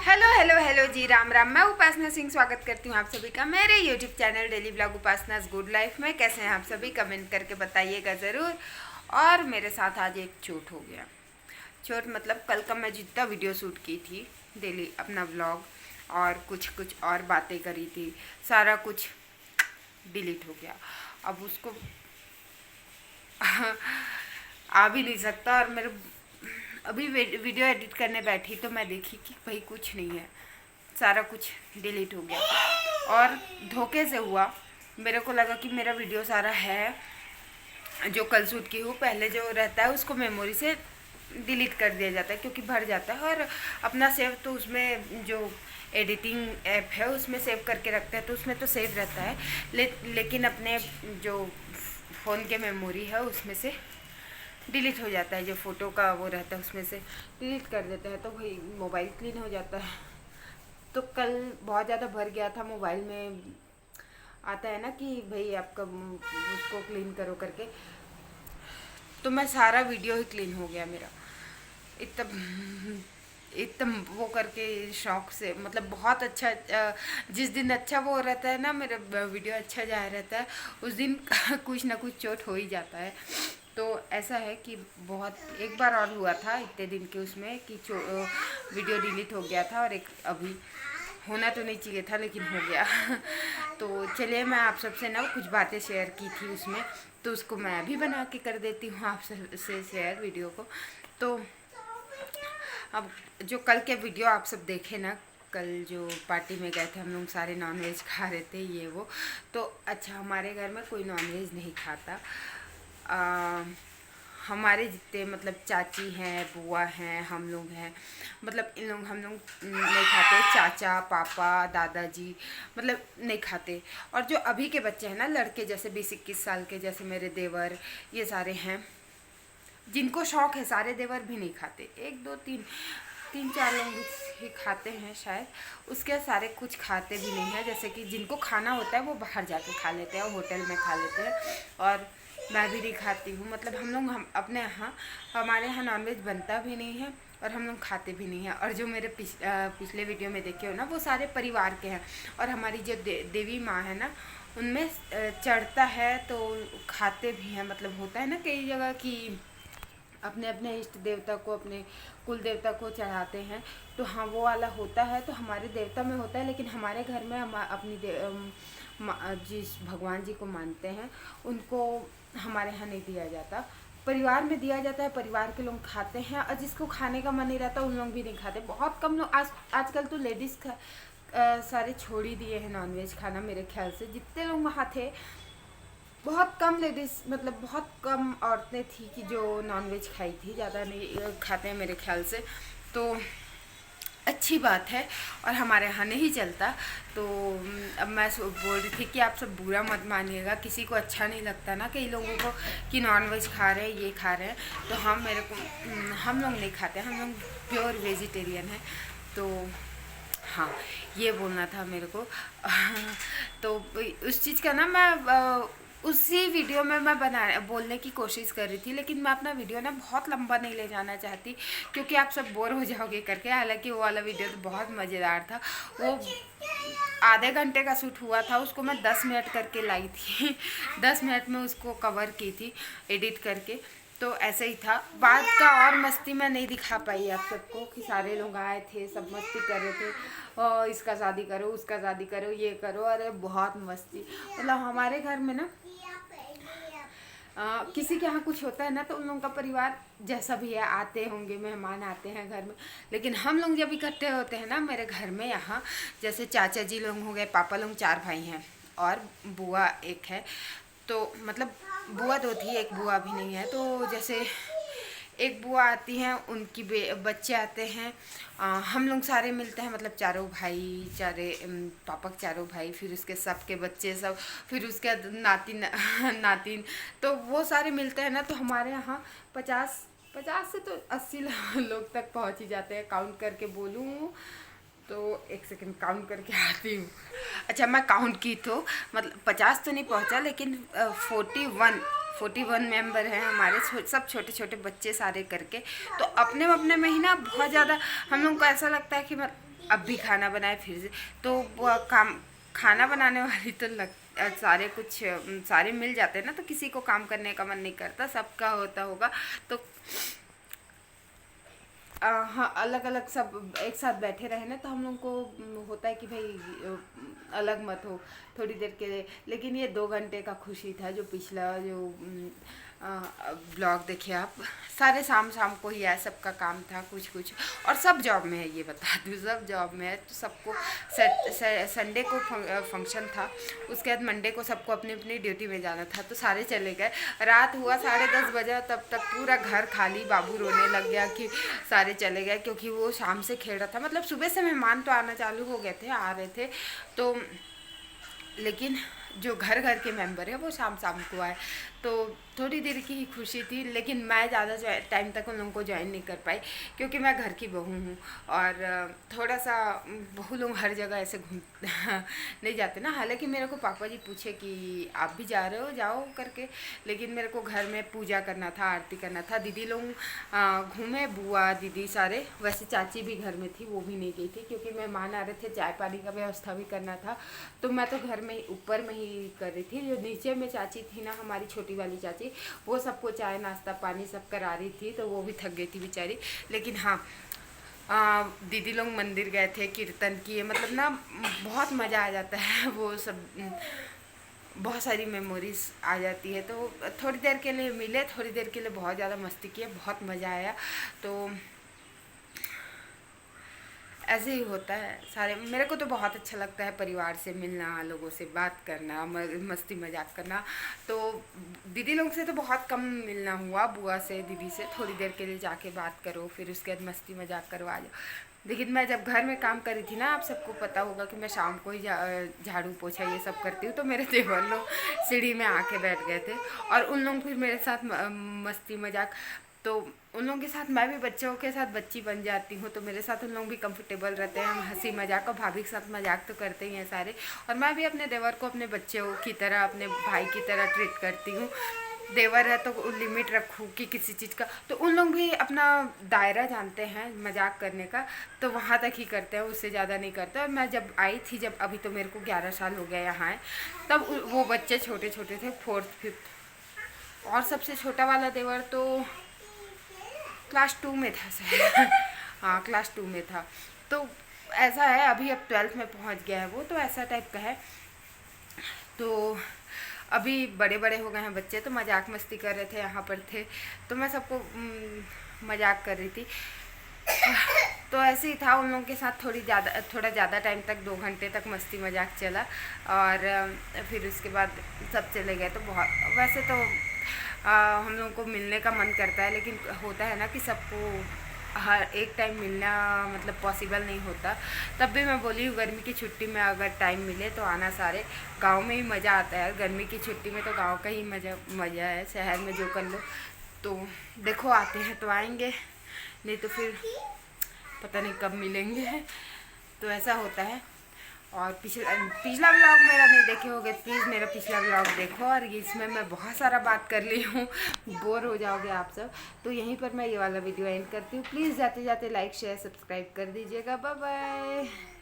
Hello hello hello जी, राम राम। मैं उपासना सिंह स्वागत करती हूँ आप सभी का मेरे YouTube channel daily blog Upasana's good life में। कैसे हैं आप सभी, कमेंट करके बताइएगा ज़रूर। और मेरे साथ आज एक चोट हो गया। चोट मतलब कल का मैं जितना वीडियो शूट की थी डेली अपना व्लॉग और कुछ और बातें करी थी, सारा कुछ डिलीट हो गया। अब उसको आ भी नहीं सकता। और मेरे अभी वीडियो एडिट करने बैठी तो मैं देखी कि भाई कुछ नहीं है, सारा कुछ डिलीट हो गया। और धोखे से हुआ। मेरे को लगा कि मेरा वीडियो सारा है जो कल शूट की हूँ, पहले जो रहता है उसको मेमोरी से डिलीट कर दिया जाता है क्योंकि भर जाता है। और अपना सेव तो उसमें जो एडिटिंग ऐप है उसमें सेव करके रखते हैं तो उसमें तो सेव रहता है। लेकिन अपने जो फ़ोन के मेमोरी है उसमें से डिलीट हो जाता है, जो फ़ोटो का वो रहता है उसमें से डिलीट कर देते हैं तो भाई मोबाइल क्लीन हो जाता है। तो कल बहुत ज़्यादा भर गया था मोबाइल में। आता है ना कि भाई आपका उसको क्लीन करो करके, तो मैं सारा वीडियो ही क्लीन हो गया मेरा। इतना इतना वो करके शौक से, मतलब बहुत अच्छा। जिस दिन अच्छा वो रहता है ना, मेरा वीडियो अच्छा जा रहता है उस दिन कुछ ना कुछ चोट हो ही जाता है। तो ऐसा है कि बहुत एक बार और हुआ था इतने दिन के उसमें कि वीडियो डिलीट हो गया था। और एक अभी होना तो नहीं चाहिए था लेकिन हो गया। तो चलिए मैं आप सबसे ना कुछ बातें शेयर की थी उसमें, तो उसको मैं अभी बना के कर देती हूँ आप सबसे शेयर वीडियो को। तो अब जो कल के वीडियो आप सब देखे ना, कल जो पार्टी में गए थे हम लोग, सारे नॉनवेज खा रहे थे ये वो। तो अच्छा, हमारे घर में कोई नॉनवेज नहीं खाता। हमारे जितने मतलब चाची हैं, बुआ हैं, हम लोग हैं, मतलब हम लोग नहीं खाते। चाचा, पापा, दादाजी मतलब नहीं खाते। और जो अभी के बच्चे हैं ना, लड़के जैसे 20-21 साल के, जैसे मेरे देवर, ये सारे हैं जिनको शौक है, सारे देवर भी नहीं खाते। एक दो तीन तीन चार लोग ही खाते हैं शायद, उसके सारे कुछ खाते भी नहीं है। जैसे कि जिनको खाना होता है वो बाहर जाके खा लेते हैं, होटल में खा लेते हैं। और मैं भी नहीं खाती हूँ। मतलब हम अपने यहाँ, हमारे यहाँ नॉनवेज बनता भी नहीं है और हम लोग खाते भी नहीं हैं। और जो मेरे पिछले वीडियो में देखे हो ना, वो सारे परिवार के हैं। और हमारी जो देवी माँ है ना, उनमें चढ़ता है तो खाते भी हैं। मतलब होता है ना कई जगह कि अपने अपने इष्ट देवता को, अपने कुल देवता को चढ़ाते हैं। तो हाँ, वो वाला होता है। तो हमारे देवता में होता है, लेकिन हमारे घर में हम अपनी जिस भगवान जी को मानते हैं उनको हमारे यहाँ नहीं दिया जाता। परिवार में दिया जाता है, परिवार के लोग खाते हैं। और जिसको खाने का मन नहीं रहता उन लोग भी नहीं खाते। बहुत कम लोग, आजकल तो लेडीज़ सारे छोड़ ही दिए हैं नॉनवेज खाना। मेरे ख्याल से जितने लोग वहाँ थे, बहुत कम लेडीज़, मतलब बहुत कम औरतें थी कि जो नॉनवेज खाई थी। ज़्यादा नहीं खाते हैं मेरे ख्याल से। तो अच्छी बात है और हमारे यहाँ नहीं चलता। तो अब मैं बोल रही थी कि आप सब बुरा मत मानिएगा, किसी को अच्छा नहीं लगता ना कई लोगों को कि नॉनवेज खा रहे हैं, ये खा रहे हैं। तो हम लोग नहीं खाते, हम लोग प्योर वेजिटेरियन हैं। तो हाँ, ये बोलना था मेरे को। तो उस चीज़ का ना मैं उसी वीडियो में मैं बोलने की कोशिश कर रही थी, लेकिन मैं अपना वीडियो ना बहुत लंबा नहीं ले जाना चाहती क्योंकि आप सब बोर हो जाओगे करके। हालांकि वो वाला वीडियो तो बहुत मज़ेदार था। वो आधे घंटे का शूट हुआ था, उसको मैं 10 मिनट करके लाई थी। 10 मिनट में उसको कवर की थी एडिट करके। तो ऐसे ही था। बाद का और मस्ती मैं नहीं दिखा पाई आप सबको कि सारे लोग आए थे, सब मस्ती कर रहे थे, और इसका शादी करो, उसका शादी करो, ये करो। अरे बहुत मस्ती। मतलब हमारे घर में ना किसी के यहाँ कुछ होता है ना, तो उन लोगों का परिवार जैसा भी है आते होंगे, मेहमान आते हैं घर में। लेकिन हम लोग जब इकट्ठे होते हैं ना मेरे घर में, यहाँ जैसे चाचा जी लोग हो गए, पापा लोग 4 भाई हैं और बुआ एक है। तो मतलब बुआ 2 थी, एक बुआ भी नहीं है। तो जैसे एक बुआ आती हैं, उनकी बच्चे आते हैं, हम लोग सारे मिलते हैं, मतलब चारों भाई, पापा के चारों भाई, फिर उसके सबके बच्चे सब, फिर उसके नातिन नातिन। तो वो सारे मिलते हैं ना। तो हमारे यहाँ 50 से तो 80 लोग तक पहुँच ही जाते हैं। काउंट करके बोलूँ तो एक सेकंड काउंट करके आती हूँ। अच्छा, मैं काउंट की तो मतलब 50 तो नहीं पहुँचा, लेकिन 41 मेंबर हैं हमारे, सब छोटे छोटे बच्चे सारे करके। तो अपने अपने में ही ना बहुत ज़्यादा हम लोग को ऐसा लगता है कि अब भी खाना बनाए फिर से, तो वो काम खाना बनाने वाली तो सारे मिल जाते हैं ना, तो किसी को काम करने का मन नहीं करता, सबका होता होगा। तो हाँ, अलग अलग सब एक साथ बैठे रहे ना, तो हम लोग को होता है कि भाई अलग मत हो थोड़ी देर के लिए। लेकिन ये 2 घंटे का खुशी था। जो पिछला जो ब्लॉग देखे आप, सारे शाम शाम को ही आया, सबका काम था कुछ कुछ। और सब जॉब में है, ये बता दूँ, सब जॉब में है। तो सबको संडे को फंक्शन था, उसके बाद मंडे को सबको अपनी अपनी ड्यूटी में जाना था, तो सारे चले गए। रात हुआ 10:30 बजे, तब तक पूरा घर खाली, बाबू रोने लग गया कि सारे चले गए, क्योंकि वो शाम से खेल रहा था। मतलब सुबह से मेहमान तो आना चालू हो गए थे, आ रहे थे, तो लेकिन जो घर घर के मेंबर है वो शाम शाम को आए। तो थोड़ी देर की ही खुशी थी, लेकिन मैं ज़्यादा टाइम तक उन लोगों को ज्वाइन नहीं कर पाई, क्योंकि मैं घर की बहू हूँ। और थोड़ा सा बहू लोग हर जगह ऐसे घूम नहीं जाते ना। हालांकि मेरे को पापा जी पूछे कि आप भी जा रहे हो, जाओ करके, लेकिन मेरे को घर में पूजा करना था, आरती करना था। दीदी लोग घूमे, बुआ दीदी सारे। वैसे चाची भी घर में थी, वो भी नहीं गई थी, क्योंकि मेहमान आ रहे थे, चाय पानी का व्यवस्था भी करना था। तो मैं तो घर में ऊपर में ही कर रही थी। जो नीचे में चाची थी ना, हमारी छोटी वाली चाची, वो सबको चाय नाश्ता पानी सब करा रही थी, तो वो भी थक गई थी बेचारी। लेकिन हाँ, दीदी लोग मंदिर गए थे, कीर्तन किए, मतलब ना बहुत मज़ा आ जाता है। वो सब बहुत सारी मेमोरीज आ जाती है। तो थोड़ी देर के लिए मिले, थोड़ी देर के लिए बहुत ज़्यादा मस्ती किए, बहुत मज़ा आया। तो ऐसे ही होता है सारे। मेरे को तो बहुत अच्छा लगता है परिवार से मिलना, लोगों से बात करना, मस्ती मजाक करना। तो दीदी लोग से तो बहुत कम मिलना हुआ, बुआ से दीदी से थोड़ी देर के लिए जाके बात करो, फिर उसके बाद मस्ती मजाक करो, आ जाओ। लेकिन मैं जब घर में काम करी थी ना, आप सबको पता होगा कि मैं शाम को ही झाड़ू पोछा ये सब करती हूँ। तो मेरे देवर लोग सीढ़ी में आके बैठ गए थे, और उन लोग फिर मेरे साथ मस्ती मजाक। तो उन लोगों के साथ मैं भी बच्चों के साथ बच्ची बन जाती हूँ, तो मेरे साथ उन लोग भी कंफर्टेबल रहते हैं। हम हंसी मजाक, और भाभी के साथ मजाक तो करते ही हैं सारे। और मैं भी अपने देवर को अपने बच्चों की तरह, अपने भाई की तरह ट्रीट करती हूँ। देवर है तो लिमिट रखूँ कि किसी चीज़ का। तो उन लोग भी अपना दायरा जानते हैं मजाक करने का, तो वहाँ तक ही करते हैं, उससे ज़्यादा नहीं करते। और मैं जब आई थी, जब अभी तो मेरे को 11 साल हो गया यहाँ है, तब वो बच्चे छोटे छोटे थे, 4th 5th। और सबसे छोटा वाला देवर तो क्लास 2 में था शायद। हाँ, क्लास 2 में था। तो ऐसा है, अभी अब 12th में पहुंच गया है वो, तो ऐसा टाइप का है। तो अभी बड़े बड़े हो गए हैं बच्चे, तो मजाक मस्ती कर रहे थे, यहाँ पर थे, तो मैं सबको मजाक कर रही थी। तो ऐसे ही था उन लोगों के साथ। थोड़ा ज़्यादा टाइम तक, 2 घंटे तक मस्ती मजाक चला, और फिर उसके बाद सब चले गए। तो बहुत, वैसे तो हम लोगों को मिलने का मन करता है, लेकिन होता है ना कि सबको हर एक टाइम मिलना मतलब पॉसिबल नहीं होता। तब भी मैं बोली हूँ, गर्मी की छुट्टी में अगर टाइम मिले तो आना सारे। गांव में ही मज़ा आता है, गर्मी की छुट्टी में तो गांव का ही मज़ा है। शहर में जो कर लो, तो देखो आते हैं तो आएंगे, नहीं तो फिर पता नहीं कब मिलेंगे। तो ऐसा होता है। और पिछला व्लॉग मेरा नहीं देखे होगे, प्लीज़ मेरा पिछला व्लॉग देखो। और इसमें मैं बहुत सारा बात कर ली हूँ, बोर हो जाओगे आप सब। तो यहीं पर मैं ये वाला वीडियो एंड करती हूँ। प्लीज़ जाते जाते लाइक शेयर सब्सक्राइब कर दीजिएगा। Bye bye.